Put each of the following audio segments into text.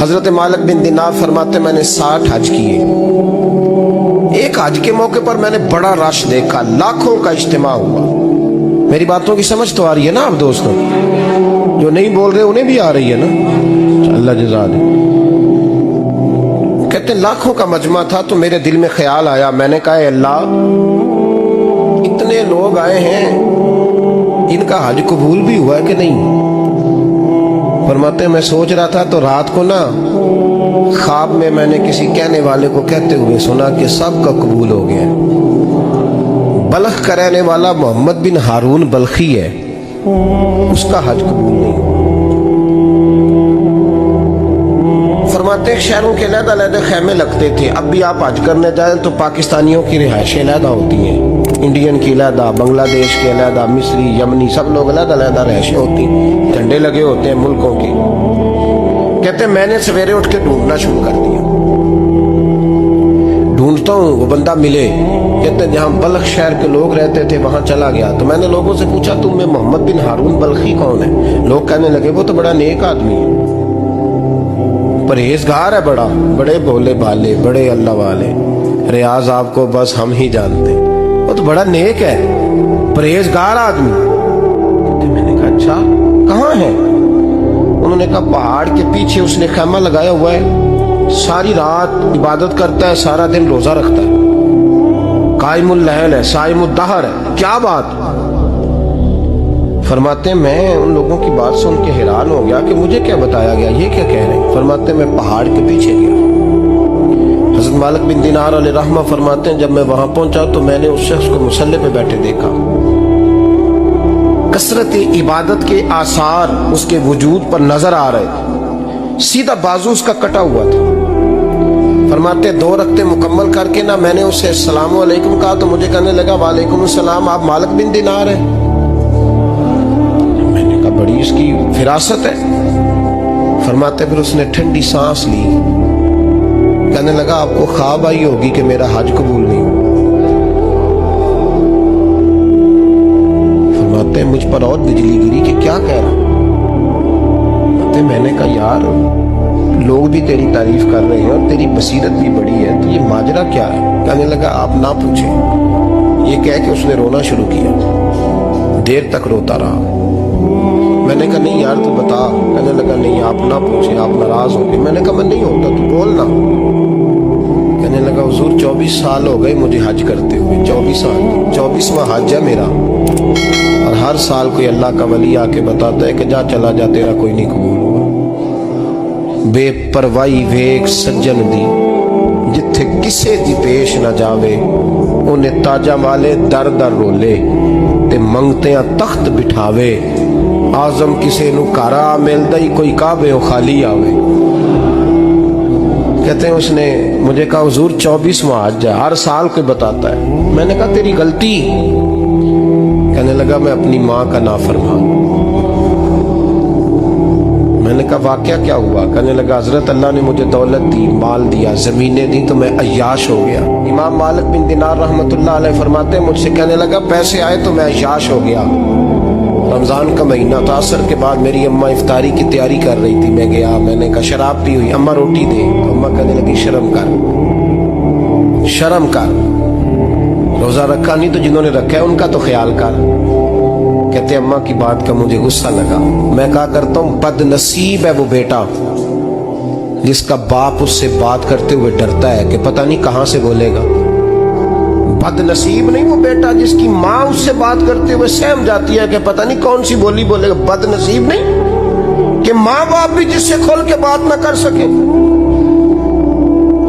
حضرت مالک بن دینار فرماتے میں نے 60 حج کیے. ایک حج کے موقع پر میں نے بڑا رش دیکھا, لاکھوں کا اجتماع ہوا. میری باتوں کی سمجھ تو آ رہی ہے نا آپ دوستوں؟ جو نہیں بول رہے انہیں بھی آ رہی ہے نا؟ اللہ جزا دے. کہتے ہیں لاکھوں کا مجمع تھا تو میرے دل میں خیال آیا, میں نے کہا اے اللہ, اتنے لوگ آئے ہیں, ان کا حج قبول بھی ہوا ہے کہ نہیں؟ فرماتے ہیں میں سوچ رہا تھا تو رات کو نا خواب میں نے کسی کہنے والے کو کہتے ہوئے سنا کہ سب کا قبول ہو گیا. بلخ کا رہنے والا محمد بن ہارون بلخی ہے, اس کا حج قبول نہیں. فرماتے ہیں شہروں کے علیحدہ علیحدہ خیمے لگتے تھے. اب بھی آپ حج کرنے جائیں تو پاکستانیوں کی رہائشیں علیحدہ ہوتی ہیں, انڈین کی علیحدہ, بنگلہ دیش کے علیحدہ, مصری, یمنی, سب لوگ علیحدہ علیحدہ رہائشیں ہوتی ہیں, جھنڈے لگے ہوتے ہیں ملکوں کے. کہتے ہیں میں نے سویرے اٹھ کے ڈھونڈنا شروع کر دیا, ڈھونڈتا ہوں وہ بندہ ملے. کہتے ہیں جہاں بلخ شہر کے لوگ رہتے تھے وہاں چلا گیا تو میں نے لوگوں سے پوچھا تم میں محمد بن ہارون بلخی کون ہے؟ لوگ کہنے لگے وہ تو بڑا نیک آدمی ہے, پرہیزگار ہے, بڑے بولے بالے, بڑے اللہ والے, ریاض آپ کو بس ہم ہی جانتے, وہ تو بڑا نیک ہے, پرہیزگار آدمی. میں نے کہا اچھا کہاں ہے؟ انہوں نے کہا پہاڑ کے پیچھے اس نے خیمہ لگایا ہوا ہے, ساری رات عبادت کرتا ہے, سارا دن روزہ رکھتا ہے, قائم اللیل ہے, صائم الدہر ہے. کیا بات؟ فرماتے ہیں میں ان لوگوں کی بات سن کے حیران ہو گیا کہ مجھے کیا بتایا گیا, یہ کیا کہہ رہے ہیں. فرماتے ہیں میں پہاڑ کے پیچھے گیا. حضرت مالک بن دینار علیہ رحمہ فرماتے ہیں جب میں وہاں پہنچا تو میں نے اس شخص کو مصلی پہ بیٹھے دیکھا. کثرت عبادت کے آثار اس کے وجود پر نظر آ رہے تھے, سیدھا بازو اس کا کٹا ہوا تھا. فرماتے 2 رکعتیں مکمل کر کے نا میں نے اسے السلام علیکم کہا تو مجھے کہنے لگا وعلیکم السلام, آپ مالک بن دینار ہیں؟ میں نے کہا بڑی اس کی فراست ہے. فرماتے پھر اس نے ٹھنڈی سانس لی, کہنے لگا آپ کو خواب آئی ہوگی کہ میرا حج قبول نہیں ہوا. فرماتے مجھ پر اور بجلی گری کہ کیا کہہ رہا. میں نے کہا یار لوگ بھی تیری تعریف کر رہے ہیں اور تیری بصیرت بھی بڑی ہے, تو یہ ماجرا کیا ہے؟ کہنے لگا آپ نہ پوچھیں. یہ کہہ کے اس نے رونا شروع کیا, دیر تک روتا رہا. میں نے کہا نہیں یار تو بتا. کہنے لگا نہیں آپ نہ پوچھیں, آپ ناراض ہو گئے. میں نے کہا میں نہیں ہوتا, تو بولنا. کہنے لگا حضور 24 سال ہو گئے مجھے حج کرتے ہوئے, 24 سال, 24واں حج ہے میرا, اور ہر سال کوئی اللہ کا ولی آ کے بتاتا ہے کہ جا چلا جا تیرا کوئی نہیں قبول ہوگا. بے پروائی ویک سجن دی جتھے کسے دی پیش نہ جاوے, انہیں تاجہ والے در در رولے تے منگتیاں تخت بٹھاوے. آزم کسے نو کارا ملدا ہی کوئی کعبے و خالی آوے. کہتے ہیں اس نے مجھے کہا حضور 24واں حج ہے, ہر سال کوئی بتاتا ہے. میں نے کہا تیری غلطی. کہنے لگا میں اپنی ماں کا نافرمان. میں نے کہا واقعہ کیا ہوا؟ کہنے لگا حضرت اللہ نے مجھے دولت دی, مال دیا, زمینیں دی, تو میں عیاش ہو گیا. امام مالک بن دینار رحمۃ اللہ علیہ فرماتے ہیں مجھ سے کہنے لگا پیسے آئے تو میں عیاش ہو گیا. رمضان کا مہینہ تھا, عصر کے بعد میری اماں افطاری کی تیاری کر رہی تھی, میں گیا. میں نے کہا شراب پی ہوئی, اماں روٹی دے. تو اماں کہنے لگی شرم کر, شرم کر, روزہ رکھا نہیں تو جنہوں نے رکھا ہے ان کا تو خیال کر. کہتے اماں کی بات کا مجھے غصہ لگا. میں کہا کرتا ہوں بد نصیب ہے وہ بیٹا جس کا باپ اس سے بات کرتے ہوئے ڈرتا ہے کہ پتہ نہیں کہاں سے بولے گا. بد نصیب نہیں وہ بیٹا جس کی ماں اس سے بات کرتے ہوئے سہم جاتی ہے کہ پتہ نہیں کون سی بولی بولے گا. بد نصیب نہیں کہ ماں باپ بھی جس سے کھول کے بات نہ کر سکے.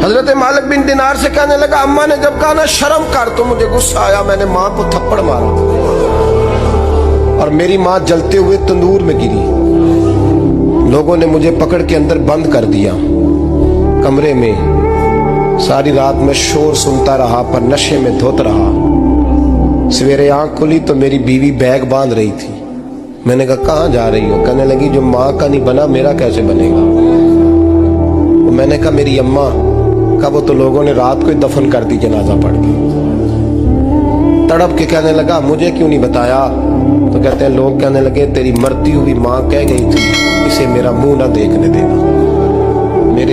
حضرت مالک بن دینار سے کہنے لگا اماں نے جب کہا نا شرم کر تو مجھے غصہ آیا, میں نے ماں کو تھپڑ مارا اور میری ماں جلتے ہوئے تندور میں گری. لوگوں نے مجھے پکڑ کے اندر بند کر دیا کمرے میں. ساری رات میں شور سنتا رہا پر نشے میں دھوت رہا. سویرے آنکھ کھلی تو میری بیوی بیگ باندھ رہی تھی. میں نے کہا کہاں جا رہی ہو؟ کہنے لگی جو ماں کا نہیں بنا میرا کیسے بنے گا. میں نے کہا میری اماں کا وہ تو لوگوں نے رات کو ہی دفن کر دی جنازہ پڑھ کے. تڑپ کے کہنے لگا مجھے کیوں نہیں بتایا؟ تو کہتے ہیں لوگ کہنے لگے تیری مرتی ہوئی ماں کہہ گئی تھی اسے میرا منہ نہ دیکھنے دینا.